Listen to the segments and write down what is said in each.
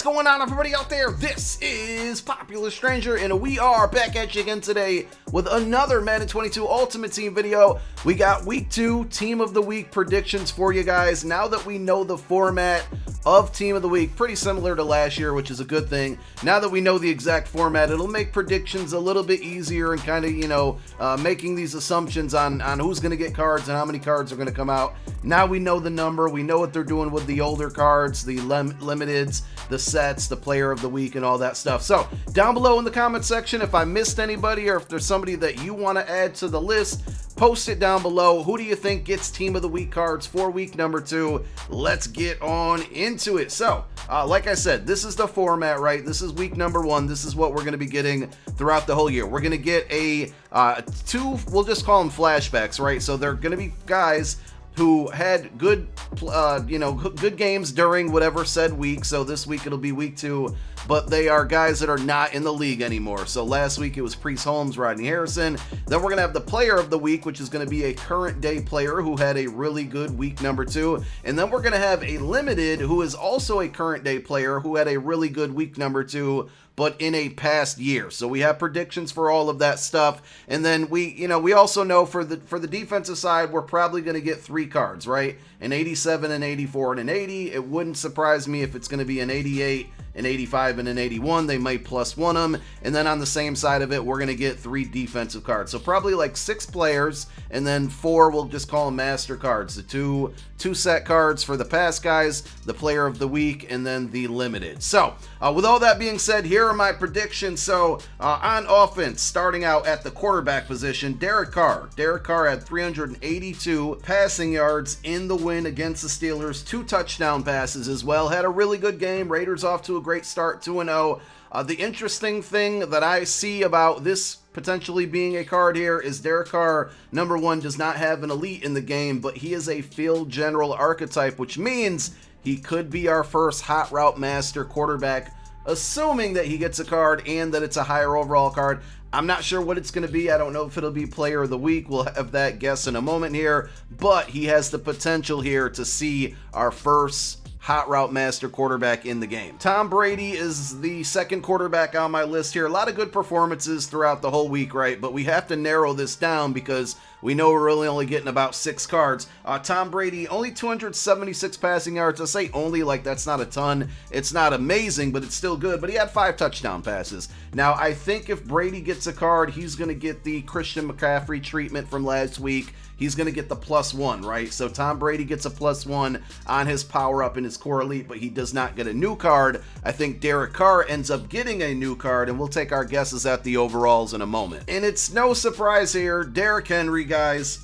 What's going on, everybody out there? This is Popular Stranger, and we are back at you again today with another Madden 22 Ultimate Team video. We got Week 2 Team of the Week predictions for you guys. Now that we know the format of Team of the Week, pretty similar to last year, which is a good thing. Now that we know the exact format, it'll make predictions a little bit easier and kind of, making these assumptions on who's going to get cards and how many cards are going to come out. Now we know the number. We know what they're doing with the older cards, the limiteds, the sets, the player of the week, and all that stuff. So down below in the comment section, if I missed anybody or if there's somebody that you want to add to the list, post it down below. Who do you think gets Team of the Week cards for week number 2? Let's get on into it. So like I said, this is the format, right? This is week number 1. This is what we're going to be getting throughout the whole year. We're going to get a 2, we'll just call them flashbacks, right? So they're going to be guys who had good, good games during whatever said week. So this week it'll be week 2, but they are guys that are not in the league anymore. So last week it was Priest Holmes, Rodney Harrison. Then we're going to have the player of the week, which is going to be a current day player who had a really good week number 2. And then we're going to have a limited who is also a current day player who had a really good week number 2, but in a past year. So we have predictions for all of that stuff. And then we also know for the defensive side, we're probably going to get 3 cards, right? An 87, an 84, and an 80. It wouldn't surprise me if it's going to be an 88, an 85, and an 81. They might plus one them. And then on the same side of it, we're going to get 3 defensive cards. So probably like 6 players, and then 4, we'll just call them master cards. The two set cards for the past guys, the player of the week, and then the limited. So with all that being said, here are my predictions. So on offense, starting out at the quarterback position, Derrick Carr. Derrick Carr had 382 passing yards in the win against the Steelers, 2 touchdown passes as well. Had a really good game. Raiders off to a great start, 2-0. The interesting thing that I see about this potentially being a card here is Derrick Carr, number 1, does not have an elite in the game, but he is a field general archetype, which means he could be our first hot route master quarterback, assuming that he gets a card and that it's a higher overall card. I'm not sure what it's going to be. I don't know if it'll be player of the week. We'll have that guess in a moment here, but he has the potential here to see our first hot route master quarterback in the game. Tom Brady is the second quarterback on my list here. A lot of good performances throughout the whole week, right? But we have to narrow this down because we know we're really only getting about 6 cards. Tom Brady, only 276 passing yards. I say only, like that's not a ton. It's not amazing, but it's still good. But he had 5 touchdown passes. Now, I think if Brady gets a card, he's going to get the Christian McCaffrey treatment from last week. He's going to get the +1, right? So Tom Brady gets a +1 on his power-up in his core elite, but he does not get a new card. I think Derrick Carr ends up getting a new card, and we'll take our guesses at the overalls in a moment. And it's no surprise here, Derrick Henry, guys,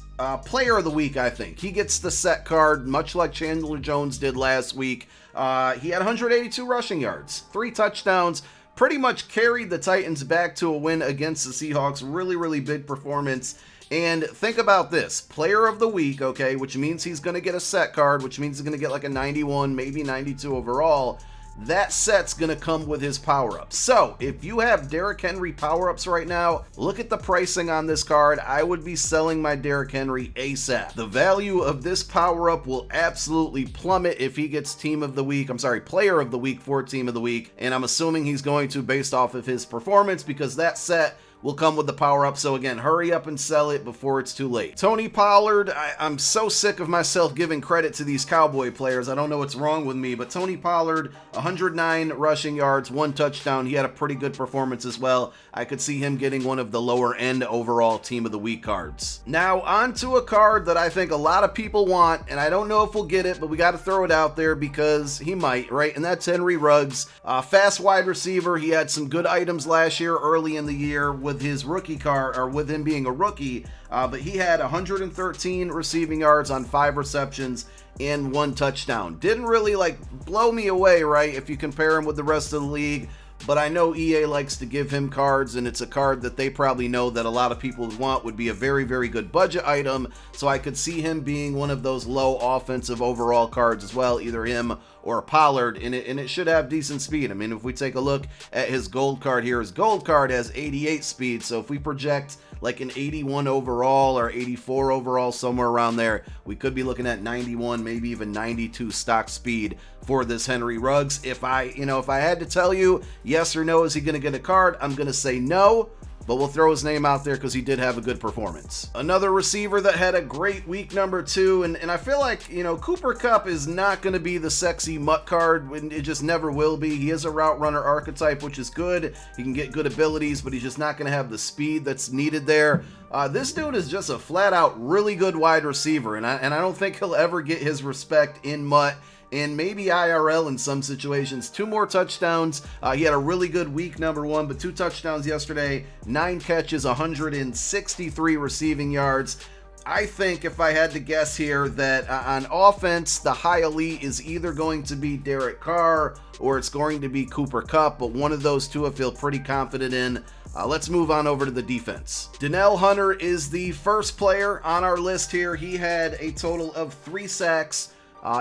player of the week, I think. He gets the set card, much like Chandler Jones did last week. He had 182 rushing yards, 3 touchdowns, pretty much carried the Titans back to a win against the Seahawks. Really, really big performance. And think about this, player of the week, okay, which means he's going to get a set card, which means he's going to get like a 91, maybe 92 overall. That set's going to come with his power-ups. So if you have Derrick Henry power-ups right now, look at the pricing on this card. I would be selling my Derrick Henry ASAP. The value of this power-up will absolutely plummet if he gets player of the week for Team of the Week. And I'm assuming he's going to based off of his performance because that set will come with the power-up. So again, hurry up and sell it before it's too late. Tony Pollard, I'm so sick of myself giving credit to these Cowboy players. I don't know what's wrong with me, but Tony Pollard, 109 rushing yards, 1 touchdown. He had a pretty good performance as well. I could see him getting one of the lower end overall Team of the Week cards. Now on to a card that I think a lot of people want, and I don't know if we'll get it, but we got to throw it out there because he might, right? And that's Henry Ruggs, fast wide receiver. He had some good items last year early in the year with his rookie card, or with him being a rookie, but he had 113 receiving yards on 5 receptions and 1 touchdown. Didn't really blow me away, right, if you compare him with the rest of the league, but I know EA likes to give him cards, and it's a card that they probably know that a lot of people would want, would be a very, very good budget item, so I could see him being one of those low offensive overall cards as well, either him or Pollard, and it should have decent speed. I mean, if we take a look at his gold card here, his gold card has 88 speed, so if we project like an 81 overall or 84 overall, somewhere around there. We could be looking at 91, maybe even 92 stock speed for this Henry Ruggs. If I had to tell you yes or no, is he going to get a card? I'm going to say no, but we'll throw his name out there because he did have a good performance. Another receiver that had a great week number 2, and I feel like, Cooper Kupp is not going to be the sexy mutt card. It just never will be. He is a route runner archetype, which is good. He can get good abilities, but he's just not going to have the speed that's needed there. This dude is just a flat-out really good wide receiver, and I don't think he'll ever get his respect in mutt, and maybe IRL in some situations. 2 more touchdowns. He had a really good week number 1, but 2 touchdowns yesterday, 9 catches, 163 receiving yards. I think if I had to guess here that on offense, the high elite is either going to be Derek Carr or it's going to be Cooper Kupp, but one of those two I feel pretty confident in. Let's move on over to the defense. Danielle Hunter is the first player on our list here. He had a total of 3 sacks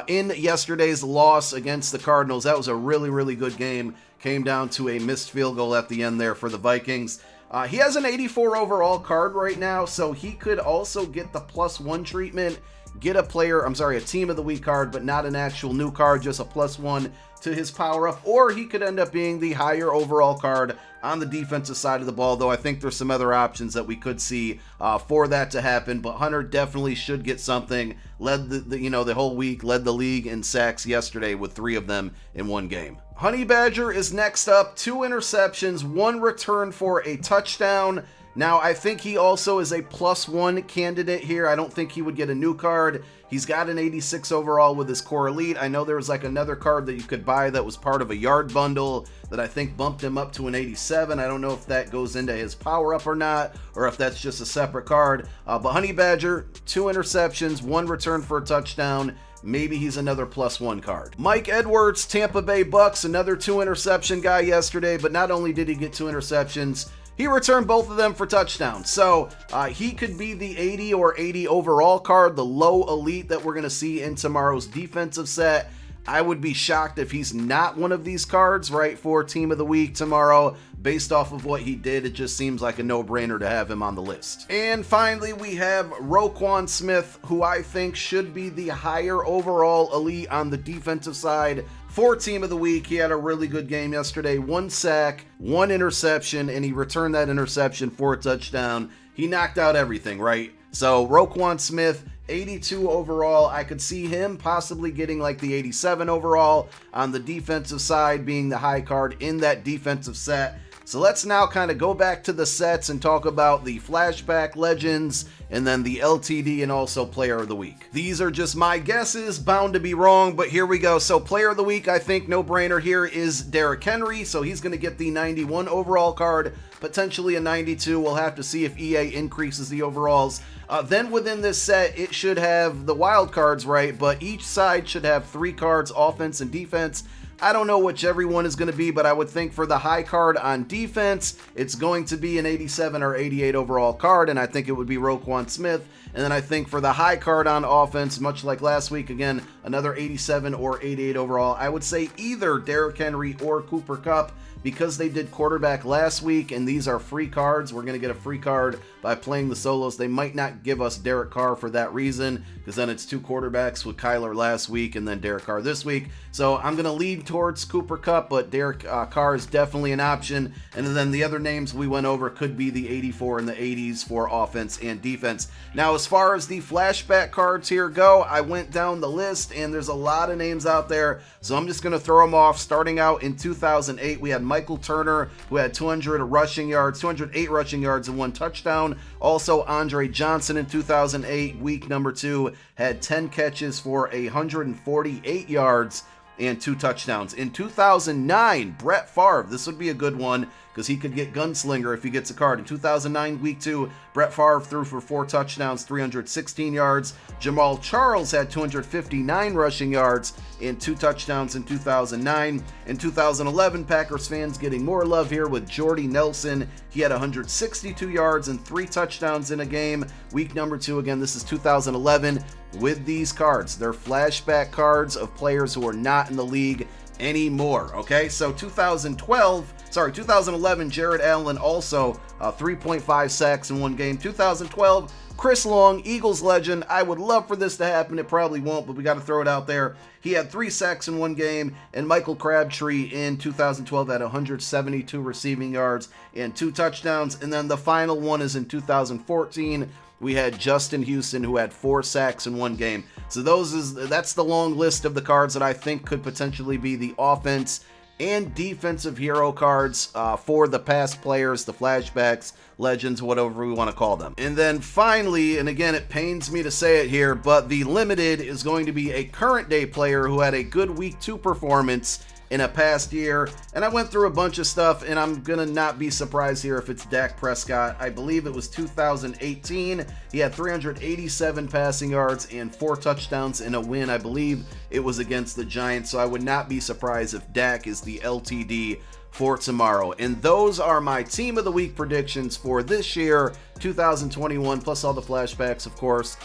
in yesterday's loss against the Cardinals. That was a really, really good game. Came down to a missed field goal at the end there for the Vikings. He has an 84 overall card right now, so he could also get the +1 treatment, get a team of the week card, but not an actual new card, just a +1 to his power up, or he could end up being the higher overall card on the defensive side of the ball, though I think there's some other options that we could see for that to happen. But Hunter definitely should get something. Led the whole week, led the league in sacks yesterday with 3 of them in one game. Honey Badger is next up, 2 interceptions, 1 return for a touchdown. Now, I think he also is a +1 candidate here. I don't think he would get a new card. He's got an 86 overall with his core elite. I know there was like another card that you could buy that was part of a yard bundle that I think bumped him up to an 87. I don't know if that goes into his power up or not, or if that's just a separate card. But Honey Badger, 2 interceptions, 1 return for a touchdown. Maybe he's another +1 card. Mike Edwards, Tampa Bay Bucks, another 2 interception guy yesterday, but not only did he get 2 interceptions, he returned both of them for touchdowns. So he could be the 80 or 80 overall card, the low elite that we're going to see in tomorrow's defensive set. I would be shocked if he's not one of these cards, right, for team of the week tomorrow. Based off of what he did, it just seems like a no-brainer to have him on the list. And finally, we have Roquan Smith, who I think should be the higher overall elite on the defensive side for team of the week. He had a really good game yesterday, 1 sack, 1 interception, and he returned that interception for a touchdown. He knocked out everything, right? So Roquan Smith, 82 overall. I could see him possibly getting like the 87 overall on the defensive side, being the high card in that defensive set. So let's now kind of go back to the sets and talk about the Flashback Legends and then the LTD and also Player of the Week. These are just my guesses, bound to be wrong, but here we go. So Player of the Week, I think no-brainer here is Derrick Henry, so he's going to get the 91 overall card, potentially a 92. We'll have to see if EA increases the overalls. Then within this set, it should have the wild cards, right? But each side should have 3 cards, offense and defense. I don't know which everyone is going to be, but I would think for the high card on defense, it's going to be an 87 or 88 overall card, and I think it would be Roquan Smith. And then I think for the high card on offense, much like last week, again, another 87 or 88 overall. I would say either Derrick Henry or Cooper Kupp, because they did quarterback last week, and these are free cards. We're going to get a free card by playing the solos. They might not give us Derek Carr for that reason, because then it's 2 quarterbacks with Kyler last week and then Derek Carr this week. So I'm going to lead towards Cooper Kupp, but Derek Carr is definitely an option. And then the other names we went over could be the 84 and the 80s for offense and defense. Now, as far as the flashback cards here go, I went down the list, and there's a lot of names out there, so I'm just going to throw them off. Starting out in 2008, we had Michael Turner, who had 208 rushing yards and 1 touchdown. Also, Andre Johnson in 2008, week number 2, had 10 catches for 148 yards and 2 touchdowns. In 2009, Brett Favre, this would be a good one because he could get Gunslinger if he gets a card. In 2009, week 2, Brett Favre threw for 4 touchdowns, 316 yards. Jamal Charles had 259 rushing yards and 2 touchdowns in 2009. In 2011, Packers fans getting more love here with Jordy Nelson. He had 162 yards and 3 touchdowns in a game. Week number 2, again, this is 2011. With these cards, they're flashback cards of players who are not in the league anymore. Okay, so 2012, 2011, Jared Allen, also 3.5 sacks in one game. 2012, Chris Long, Eagles legend. I would love for this to happen. It probably won't, but we got to throw it out there. He had 3 sacks in one game. And Michael Crabtree in 2012 had 172 receiving yards and 2 touchdowns. And then the final one is in 2014. We had Justin Houston, who had 4 sacks in one game. So that's the long list of the cards that I think could potentially be the offense and defensive hero cards for the past players, the flashbacks, legends, whatever we want to call them. And then finally, and again, it pains me to say it here, but the limited is going to be a current day player who had a good week 2 performance in a past year. And I went through a bunch of stuff, and I'm gonna not be surprised here if it's Dak Prescott. I believe it was 2018. He had 387 passing yards and 4 touchdowns in a win. I believe it was against the Giants, so I would not be surprised if Dak is the LTD for tomorrow. And those are my team of the week predictions for this year, 2021, plus all the flashbacks, of course.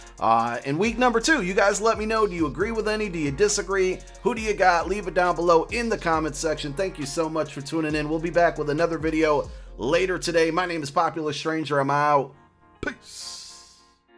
In week number 2, you guys let me know, do you agree with any? Do you disagree? Who do you got? Leave it down below in the comments section. Thank you so much for tuning in. We'll be back with another video later today. My name is Popular Stranger. I'm out. Peace.